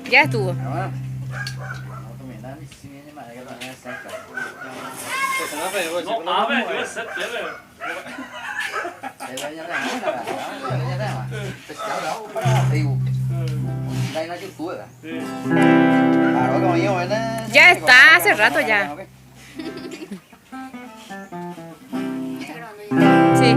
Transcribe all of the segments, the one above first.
Ya estuvo. Ya está, hace rato ya. Sí.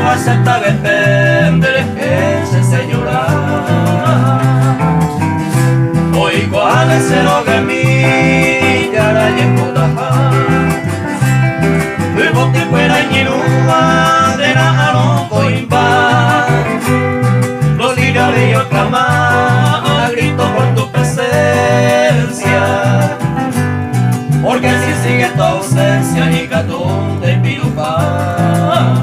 Acepta depender ese señora. Hoy cuál es el hogar mi cara y en Potaja. Luego que fuera en Yeruma de la no coimba. Los diré yo clamar, grito por tu presencia. Porque si sigue tu ausencia y catón de pirupa.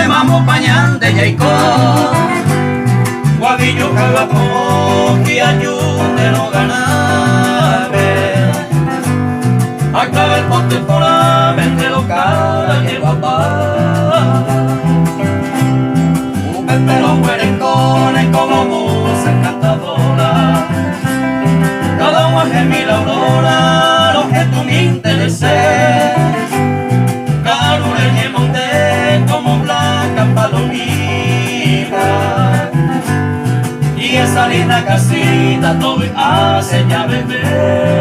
Mamo pañal de Jacob, Guavillo Calapón y ayude no ganarme. Acaba el poste por la mente local y el papá. Pero muerencones como musa encantadora. Cada uno es mi aurora, lo que tú me intereses. Como blanca palomita y esa linda casita todo hace ya beber.